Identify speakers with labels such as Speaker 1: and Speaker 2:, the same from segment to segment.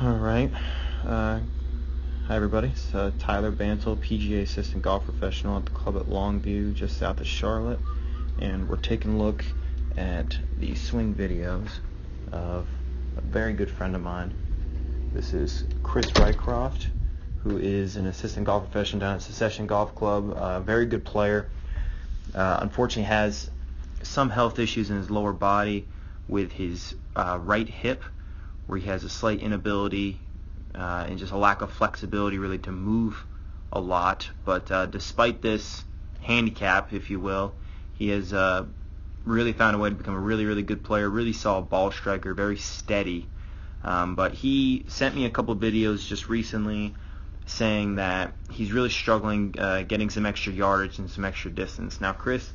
Speaker 1: Alright, hi everybody, it's Tyler Bantle, PGA Assistant Golf Professional at the club at Longview, just south of Charlotte, and we're taking a look at the swing videos of a very good friend of mine. This is Chris Rycroft, who is an Assistant Golf Professional down at Secession Golf Club, a very good player. Unfortunately has some health issues in his lower body with his right hip, where he has a slight inability and just a lack of flexibility really to move a lot. But despite this handicap, if you will, he has really found a way to become a really good player, really solid ball striker, very steady. But he sent me a couple of videos just recently saying that he's really struggling getting some extra yardage and some extra distance. Now Chris,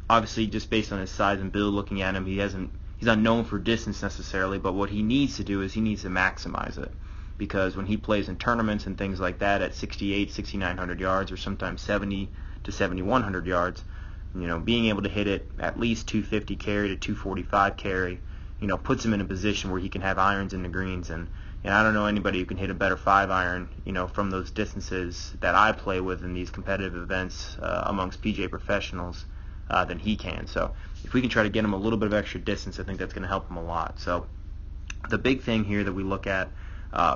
Speaker 1: obviously just based on his size and build, looking at him, he's not known for distance necessarily, but what he needs to do is he needs to maximize it, because when he plays in tournaments and things like that at 6,800, 6,900 yards, or sometimes 70 to 7,100 yards, being able to hit it at least 250 carry to 245 carry, puts him in a position where he can have irons in the greens. And I don't know anybody who can hit a better 5-iron, from those distances that I play with in these competitive events amongst PGA professionals than he can. So if we can try to get him a little bit of extra distance, I think that's going to help him a lot. So the big thing here that we look at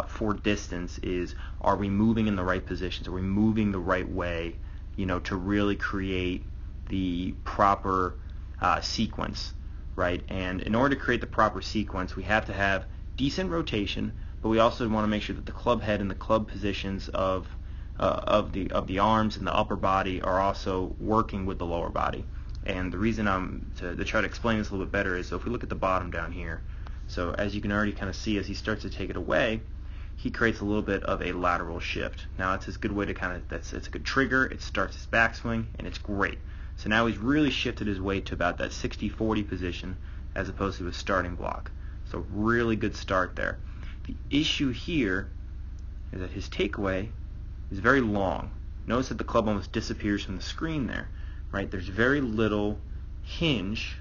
Speaker 1: for distance is, are we moving in the right positions? Are we moving the right way, to really create the proper sequence, right? And in order to create the proper sequence, we have to have decent rotation, but we also want to make sure that the club head and the club positions of the arms and the upper body are also working with the lower body. And the reason to try to explain this a little bit better is, so if we look at the bottom down here, so as you can already kind of see, as he starts to take it away, he creates a little bit of a lateral shift. Now it's a good way to it's a good trigger. It starts his backswing, and it's great. So now he's really shifted his weight to about that 60-40 position as opposed to his starting block. So really good start there. The issue here is that his takeaway is very long. Notice that the club almost disappears from the screen there, right? There's very little hinge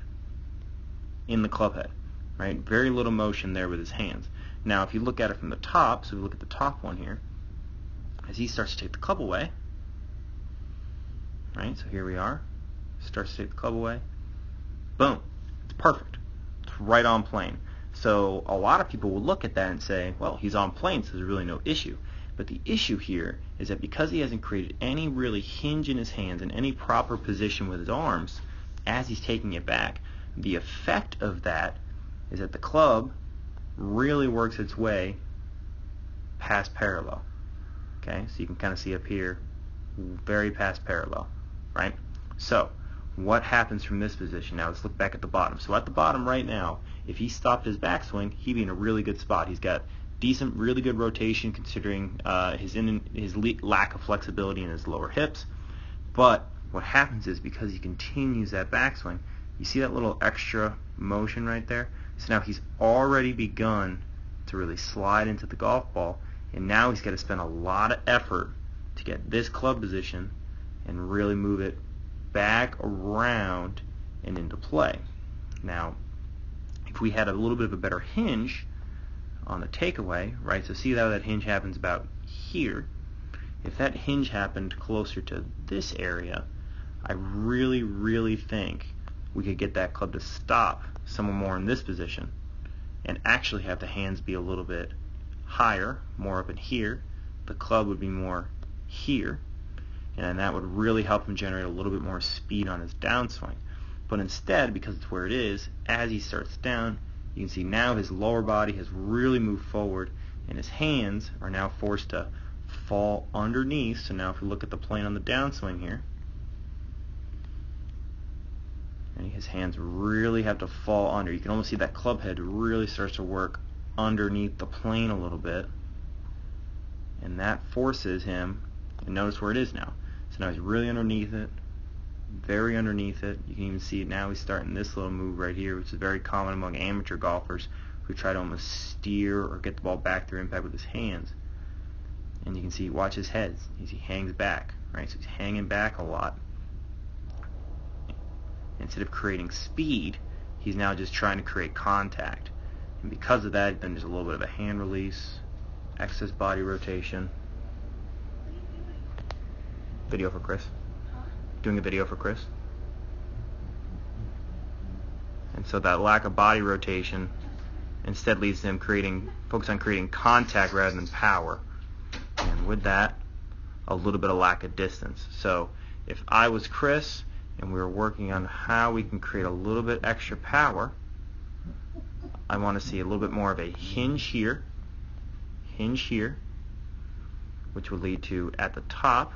Speaker 1: in the club head, right? Very little motion there with his hands. Now if you look at it from the top, so we look at the top one here, as he starts to take the club away, right? So here we are, starts to take the club away, boom, it's perfect. It's right on plane. So a lot of people will look at that and say, well, he's on plane, so there's really no issue. But the issue here is that because he hasn't created any really hinge in his hands and any proper position with his arms as he's taking it back, the effect of that is that the club really works its way past parallel. Okay, so you can kind of see up here, very past parallel, right? So what happens from this position? Now let's look back at the bottom. So at the bottom right now, if he stopped his backswing, he'd be in a really good spot. He's got decent, really good rotation considering his lack of flexibility in his lower hips. But what happens is, because he continues that backswing, you see that little extra motion right there? So now he's already begun to really slide into the golf ball, and now he's got to spend a lot of effort to get this club position and really move it back around and into play. Now, if we had a little bit of a better hinge on the takeaway, right, so see how that hinge happens about here. If that hinge happened closer to this area, I really think we could get that club to stop somewhere more in this position and actually have the hands be a little bit higher, more up in here. The club would be more here, and that would really help him generate a little bit more speed on his downswing. But instead, because it's where it is, as he starts down, you can see now his lower body has really moved forward, and his hands are now forced to fall underneath. So now if we look at the plane on the downswing here, and his hands really have to fall under. You can almost see that club head really starts to work underneath the plane a little bit, and that forces him, and notice where it is now. So now he's really underneath it, very underneath it. You can even see now he's starting this little move right here, which is very common among amateur golfers who try to almost steer or get the ball back through impact with his hands. And you can see, watch his head. He hangs back, right? So he's hanging back a lot. Instead of creating speed, he's now just trying to create contact. And because of that, then there's a little bit of a hand release. excess body rotation. Video for Chris. Doing a video for Chris. And so that lack of body rotation instead leads to him focus on creating contact rather than power. And with that, a little bit of lack of distance. So if I was Chris and we were working on how we can create a little bit extra power, I want to see a little bit more of a hinge here, which would lead to, at the top,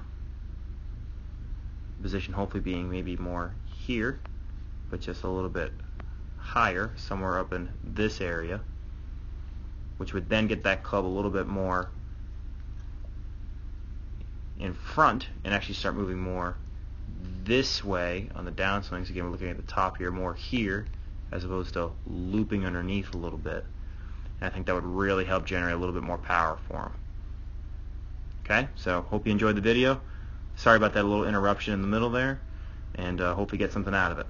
Speaker 1: position hopefully being maybe more here, but just a little bit higher, somewhere up in this area, which would then get that club a little bit more in front and actually start moving more this way on the downswings. Again, we're looking at the top here, more here, as opposed to looping underneath a little bit. And I think that would really help generate a little bit more power for him. Okay, so hope you enjoyed the video. Sorry about that little interruption in the middle there, and hope you get something out of it.